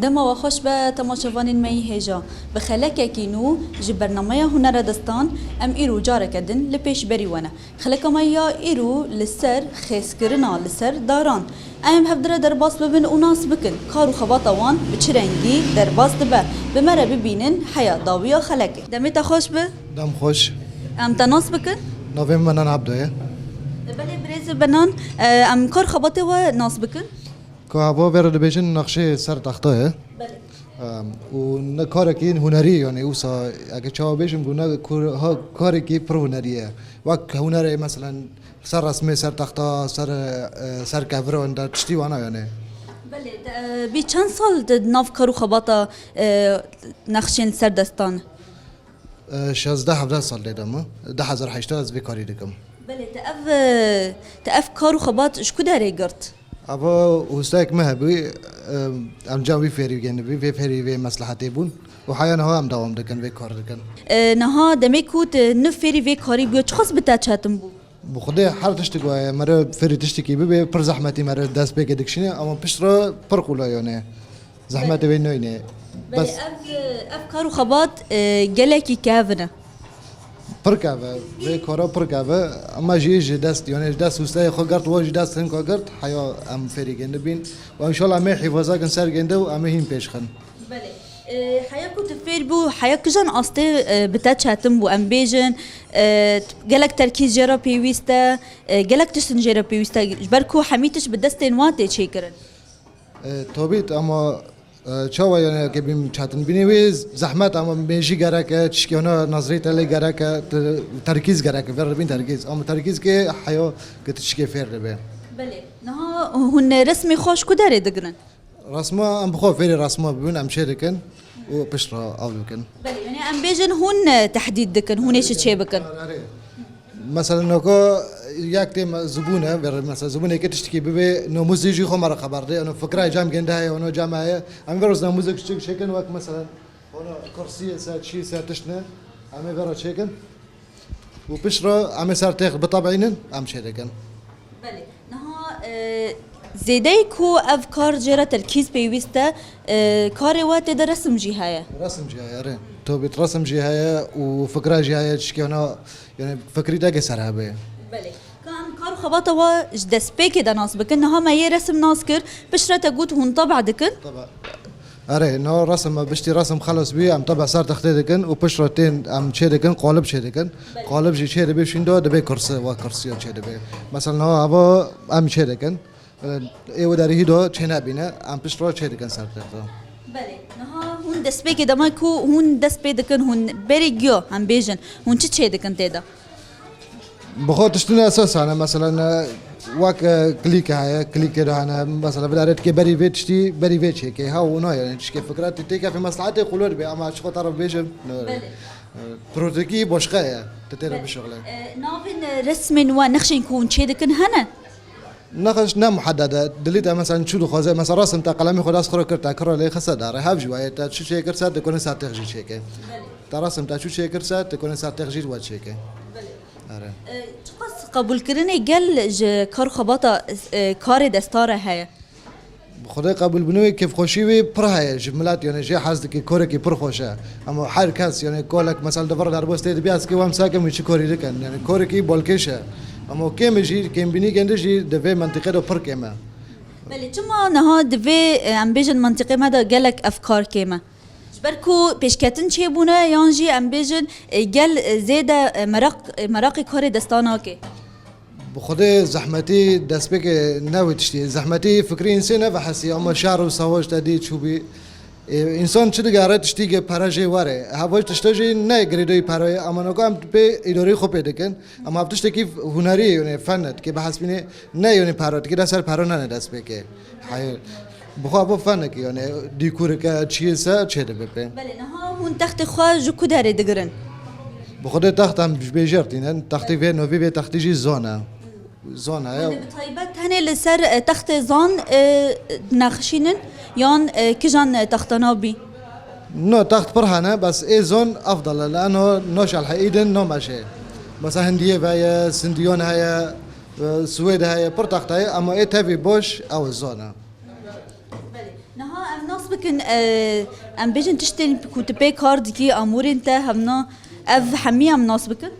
دما و خوش به تماشاوانین می هجا بخلکه کینو جی برنامه هنر دستان ام ایرو جاره کدن لپیش بری ونه خلکه میا ایرو لسر خیسکرنا لسر داران ام هفدره در باس ببین و ناس بکن کارو خباتا وان بچرنگی در باس دبه بمره ببینن حیا داویا خلکه دمیتا خوش به؟ دم خوش ام تناس بکن؟ نویم منان عبدوه بله برز بنان ام کار خباته و ناس بکن؟ که هوا برد بیشن نقشه سر تخته بله و نه کار کی هنری یعنی اوسا اگه چاو بیشم گونه کاری کی پر هنریه وقت هنری مثلا سر رسمی سر تخته سر کفر و اند تشتی وانا یعنی بله بی چند سال ناف کارو خباتا نقشین سر دستان 16-17 سال دیدم 2008 از کاری دیدم بله تأف کارو خبات شکو داره گرت اما استاک مهبی ام جاوی فری گنبی و فری و مصلحتی بون و حیانه ها هم دوام دکن و کار دکن نها دمی کوت نفری و کاری بیو چخص بتا چاتم بو بخدا هر تشتی گویا مرا فری تشتی کی بی پر زحمتی مرا دست بگه دکشینه اما پشترا پر قلایانه زحمتی وی نوینه بس اف کارو خبات گلکی کافنه پرکاوه و کارا پرکاوه اما جیج دست یعنی دست وستای خو گرت واج دست هن کو گرت حیا ام فری گنده بین و ان شاء الله می حفاظا کن سر گنده و ام هین پیش خن بله حیا كنت فير بو حیا كجان أصتي بتاعتهم بو أمبيجن جالك تركيز جرا بيويستا جالك تشتن جرا بيويستا جبركو حميتش بدستين واتي شيكرن توبيت اما چاوا یعنی که بیم چاتن بینیویز زحمت اما میشی گره که چشکیانا نظری تلی گره که ترکیز گره که فر بین ترکیز اما ترکیز که حیا که تشکی فر به بله نها هن رسمي خوش كداري دقرن رسمه ام بخو فيري رسمه بين ام شركن وبشرة او بكن بله يعني ام بيجن هن تحديد دكن هن ايش تشي بكن مثلا نوكو یک تیم زبونه بر مثلا زبونه که تشتکی ببی نو موزیجی خو مرا خبر ده انو فکرای جام گنده های انو جامعه ام برز نو موزیک شکن وقت مثلا انا کرسی ساعت شی ساعت تشنه ام برا شکن و بشرة ام سر تاخ بطبعين ام شركن بله نها زیدای کو افکار جرا ترکیز پیوسته کار وقت در رسم جهايه رسم جهايه رين تو بترسم جهايه وفكره جهايه تشكينا يعني فكري تاجي سرها به بله كان کار خباطه و دست بيك ده ناس بكن ها ما يرسم ناس كر بشرة تقول هون طبع دكن طبعا اري نو رسم بشتي رسم خلص بيه ام طبع صار تختدكن وبشرتين ام شدكن قالب شدكن قالب جي شده بيشين دو دبي كرسي وكرسي شده بي مثلا هو ابو ام شدكن ايو داري هدو چنا بينه ام بشرا شدكن صار تخته بله نها هون دست بيك ده ما كو هون دست بيدكن هون بريجيو هم بيجن هون چه شدكن تدا بخاطر تشتنا اساس انا مثلا واك كليك هاي كليك ده انا مثلا بدارت كي بري فيتشتي بري فيتش هيك ها ونو يعني كيف فكرات تيكا في مصلحتي يقولوا لي اما شو طرف بيجم بروتوكي بوشقه تتر بالشغل نافن رسم ونخشين كون شدكن هنا نقش نم محدده دليت مثلا شو خازه مثلا رسم تا قلمي خلاص خرا كرت كرا لي خسد دار هاف جوايه تا شو شي كرت تكون ساعه تخجي شيكه تا رسم تا شو شي كرت تكون ساعه تخجي وات شيكه اره قبول کردن گل کار خباتا کار دستاره هیا خدای قبول بنوی کیف خوشی و پر هیا جملات یعنی جه حزد کی کاری کی پر خوشه اما هر کس یعنی کولک مثلا دبر در بوسته بیاس کی وام ساکم میچ کاری دکن یعنی کاری کی بالکشه اما کم جی کم بینی گنده جی دوی منطقه دو پر کما بله چما نه دوی ام بیجن منطقه ما دا گلک افکار کما بركو بيشكتن شي بونا يانجي ام بيجن قال زيادة مراقي كوري دستاناكي بخدا زحمتي دست بك ناوي تشتي زحمتي فكري انسان بحسي اما شعر وصواج تدي شو بي انسان چه قرار تشتي پراجي واره هواج تشتجي نه گريدوي پراي اما نگام به اداري خو پیدا کن اما افتش كيف هنري يعني فنت كي بحس بيني نه يعني پارات كده سر پارو نه دست بك بخوا ابو فنك يعني ديكور کا چيسا چه ببه بله نه هون تخت خوا جو كداري دگرن بخدا تخت هم بيجرتين تختي في نوفي في تختي جي زونا يا بطيبات هني لسر تخت زان نخشينن يان كجان تختنا بي نو تخت برهانه بس اي زون افضل لانه نوش الحقيدن نو ماشي مثلا هنديه وهي سنديون هي سويد هي برتخت هي اما اي تافي بوش او الزونه نها ناس بك بکن ام بیشن تشتین کتبه کار دیگه امورین تا همنا اف حمی هم ناس بکن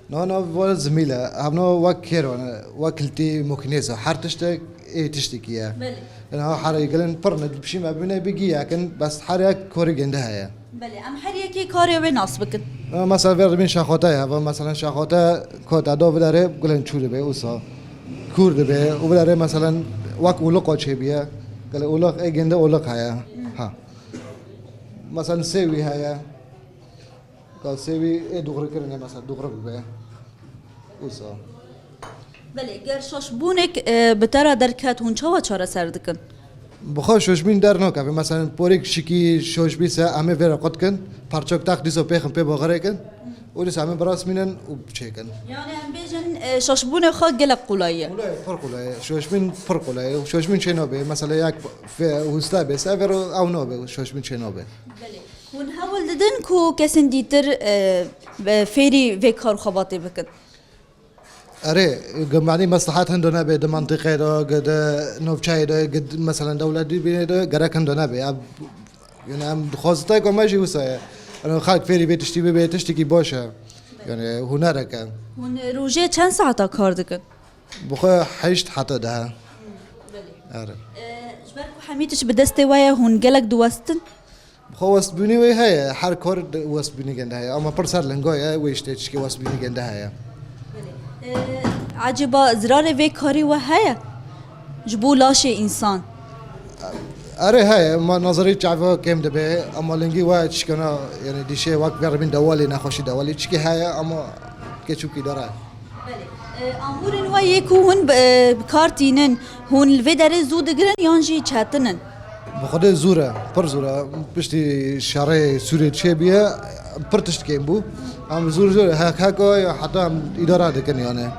نه ولا زميلة هبنا وكيرون وكلتي مكنيسة حرتشتك ايه تشتكيها بله انا حر يقولن برنا بشي ما بينا بيجي لكن بس حر كوري عندها يا بله ام هر یکی کاری به ناس بکن مثلا ورد بين شاخوتها هذا مثلا شاخوتها كوت ادو بداره بقولن شو به اوسا كور به وبداره مثلا وك ولقو شي بيا قال ولق اي جنده ولق هيا ها مثلا سوي هيا قال سوي ايه دغري كرنه مثلا دغري به اوسا بله گر شاشبونک بتره درکت هون چه چاره سر دکن بخواه شوشبین در نکه مثلا پوریک شکی شوشبی سه همه ویرا قد کن پرچوک تاک دیسو پیخم پی باغره کن و دیس همه براس مینن و بچه کن یعنی ام بیشن شاشبون خود گلک قلایه قلای فرق قلای شوشبین فرق قلای شوشبین چه نوبه مثلا یک هستا به سفر او نوبه شوشبین چه نوبه بله هون حاول ددن کو کسین دیتر فیری و کار خباطی بکن اره جمعني مصلحات هندونا به منطقه دا قد نوفشاي دا قد مثلا دولة دي بين دا قرأ هندونا به يعني هم خاصة كم ماشي وصايا أنا خالق فيري بيتشتي بيتشتكي باشا يعني هنا ركان هون روزه چند ساعت کار دکن بخواه حيشت حتى ده اره جبرکو حمیتش به دست ویا هون گلک دوستن بخواه وست بینی وی هيا هر کار وست بینی جنده هيا أما برسال لنگايا ويشتش كي وست بینی جنده هيا عجبا زرار وی کاری و هیا جبو لاش انسان اره هاي ما نظري تعرفوا كم دبي اما لنجي واحد شكنا يعني دي شيء وقت بير من دوالي نخوش دوالي تشكي هاي اما كيشوكي دارا امورن و یکو هون بکارتینن هون الوی داره زود گرن یانجی چاتنن بخود زورة بر زورة بشتي شارع سوري تشبيه برتشت كم بو ام زور هاكا حتى اداره دكن يعني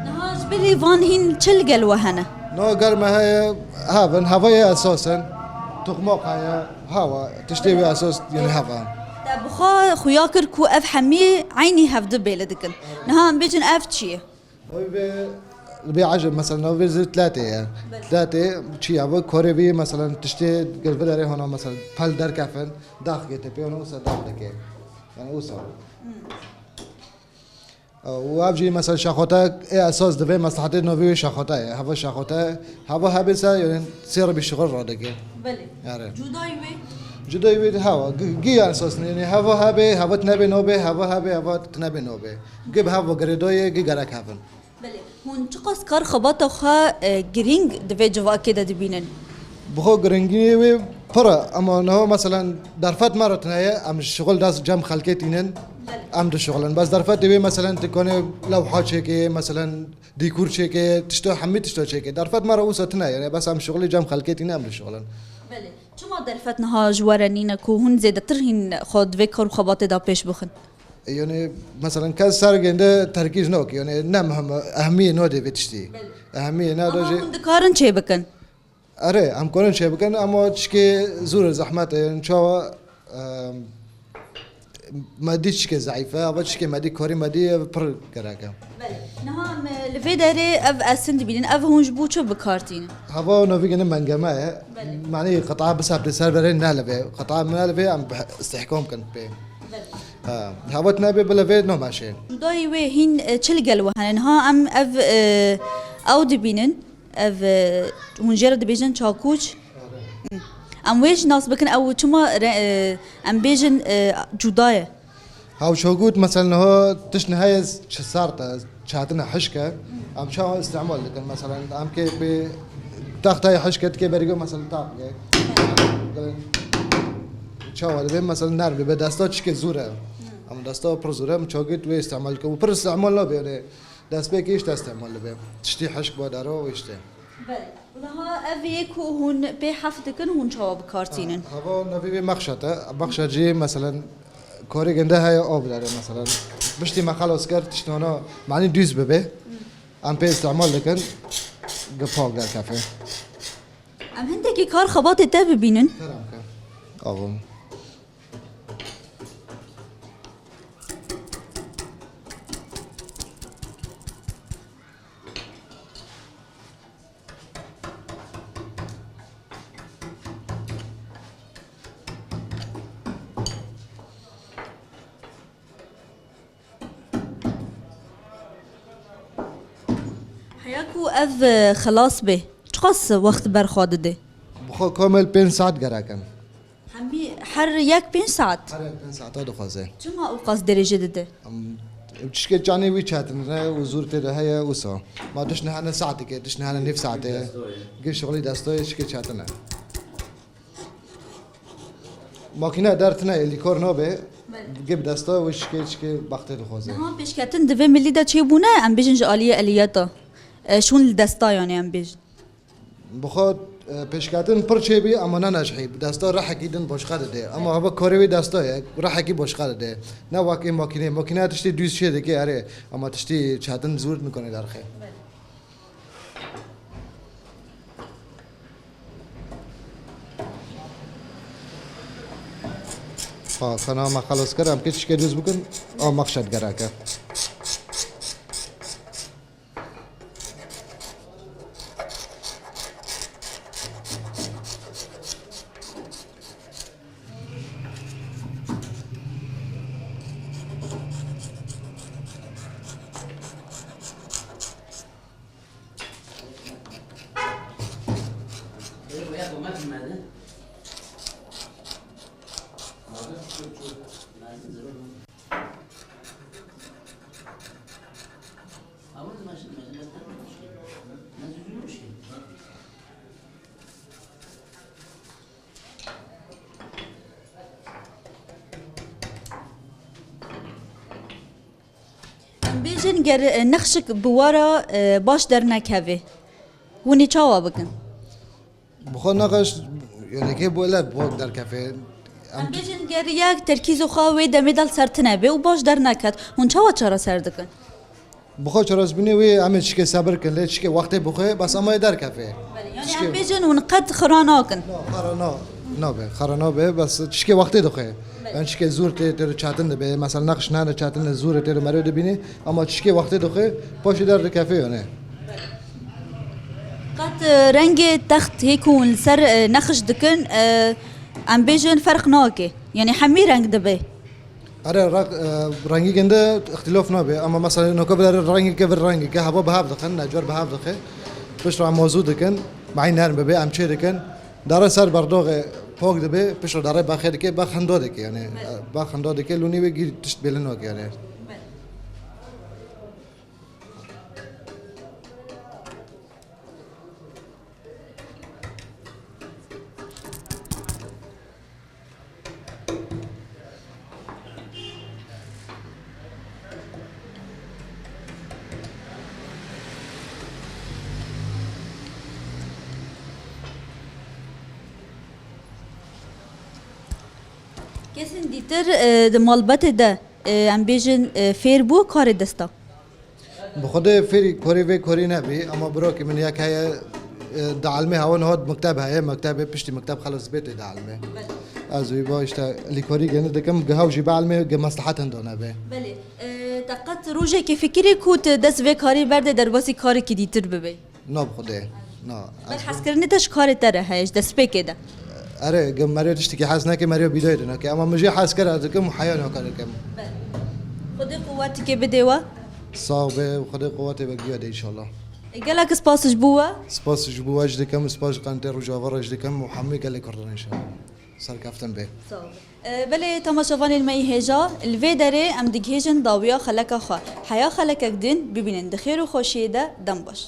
نهاج بلی وان هین چل گل وهنه نو قال ما هي هافن هوايا اساسا تقمق هي هوا تشتبي اساس يعني هوا بخوا خویا کر کو اف حمی عینی هفده بیل دکن نها بیجن اف چیه بي عجب مثلا لو في ثلاثة يعني ثلاثة شيء أبغى كوري بي مثلا تشتي قلب داري هنا مثلا فل دار كافن داخل كده بيونه وصل داخل كده يعني وصل وابجي مثلا شاخوتا ايه اساس دبي مصلحتي نوفي شاخوتا هوا شاخوتا هوا هبسا يعني تصير بالشغل رادك بله يعني جدای وی جدا يبي هوا جي اساس يعني هوا هبي هوا تنبي نوبه هوا هبي هوا تنبي نوبه جيب هوا قريدوي جي قرك هفن بله هون چقاس کار خبات خا گرینگ دوی جوا کده دبینن بخو قرنجي وي برا اما انه مثلا درفات مرة هي ام الشغل داس جم خلكتينن ام الشغل بس درفات دبي مثلا تكون لوحات شيكي مثلا ديكور شيكي تشتو حميت تشتو شيكي درفات مرة وصلتنا يعني بس ام شغلي جم خلكتينن ام الشغل بله چما درفت نها جوارنینه کو هون زیاده تر هین خود و کار خبات دا پیش بخن يعني مثلا كاس سارق عنده تركيز نوك يعني نعم اهميه نودي بتشتي اهميه نادوجي هون دکارن چه بکن اره هم کنن چه بکن اما چکه زور زحمت ان شاء مادی چکه ضعیفه اما چکه مادی کاری مادی پر کراکم نها لفی داره اف اسند بینن اف هونج بو چه بکارتین هوا نوفيجن منجمع معني قطعه بس عبد السيرفرين نالبه قطعه نالبه عم استحكام كنت به هوا تنابي بلا فيد نو ماشي جدای و هین چل گل وهن نها ام اف او دبینن اف هونجر دبیجن چاکوچ ام ویش ناس بکن او چما ام بیجن جدای هاو شوقود مثلا هو تش نهاية صارت شاتنا حشكة ام شو استعمال لكن مثلا ام كي ب تاخذ حشكة كي بريقو مثلا طاق شو هذا مثلا نار بدستات شكل زورة ام دستا پر زورة مشوقود و استعمال كم پر استعمال لا بيره دست بك ايش تستعمل له تشتي حشك بادارو ويشتي بله ولها اف يكو هون به حفتكن هون شو بکارتینن هوا نبي مخشته جي مثلا کاری گنده های آب داره مثلا بشتی ما خلاص کرد تشتونا معنی دوز ببه ام پی استعمال لکن گپاق در کافه ام هندکی کار خبات تا ببینن ترام کن آبم حياكو اف خلاص به چقاس وقت برخواد ده بخو کامل 5 ساعت گرکن همي حر يك 5 ساعت هر 5 ساعت دخوازه چما اوقاس درجه ده تشكي جاني وي چاتن وزورته ده هي وسا ما دشنا انا ساعتي كده دشنا انا نف ساعتي قل شغلي دستوي شكي چاتنا ماكينه درتنا اللي كورنوبه جيب دستا وشكي بخت دخوازه ها بيشكتن دفه ملي دا چي بونه ام بيجن جاليه الياتا شون الدستا يعني ام بيج بخود پیشکتن پر چه بی اما نه نجحی دستا راح کیدن باشقه ده اما هوا کاری دستا راح کی باشقه ده نه واقعی ماکینه تشتی دویست شده که اره اما تشتی چاتن زور میکنه در خیر خنا ما خلاص کردم که چیکار دوست بکن مقصد گرکه بيجن گر نخشك بوارا باش در نكهوه وني چاوا بكن بخود نقش يعني كي بولد بوق در کفه بيجن گر يك تركيزو خاوي دمدال سرتنه به و باش در نكت هون چاوا چرا سردكن بخود چراز بینی وی همه چیکه صبر کن لی چیکه وقتی بخواه بس اما در کفه يعني ام بيجن ونقد خراناكن خرانا به بس چیکه وقتی دخواه يعني چیکه زور تر چاتن به مثلا نقش نه چاتن زور تر مرد بینی اما چیکه وقتی دخواه پاش در کفه یعنی قد رنگ تخت هيكون سر نخش دكن ام بيجن فرق ناكي يعني حمي رنگ دبي اره رنگی گنده اختلاف نبه اما مثلا نکبر رنگی که بر رنگی که هوا به هفت دکن نجار به هفت دکه پشت را موضوع دکن معین نرم به ام چه دکن داره سر برداغ پاک دبه پشت را داره بخیر که بخنده دکه یعنی بخنده دکه لونی بگیر تشت بلنو که یعنی كسن ديتر دمالبات ده ام بيجن فيربو كار دستا بخوده فری کاری و کاری نبی اما برا که من یک های دعالمه هون هاد مکتب های مکتب پشتی مکتب خلاص بیت دعالمه از وی باش تا لیکاری گنده دکم گهاو جی بعلمه گ مصلحت اندانه به بله تقت روجه که فکری کوت دست و کاری برده در باسی کاری که دیتر ببی نه بخوده نه بل حس کرنه تش کار تره هیچ دست بکده اره گ مریا تشتکی حس نکه مریا بیدای دنه که اما مجی حس کرد دکم حیان ها کرد کم خود قواتی که بده و صاحبه خود قوت بگیه ده انشالله قالك سباسش بوا سپاس جبو اجد کم سپاس قنتر و جاور اجد کم محمد قال کردن انشالله سر کفتن به بله تماشاوان المي هجا الوی داره ام دگهجن داویا خلک خوا حیا خلک دین ببینن دخیر و خوشیده دم باش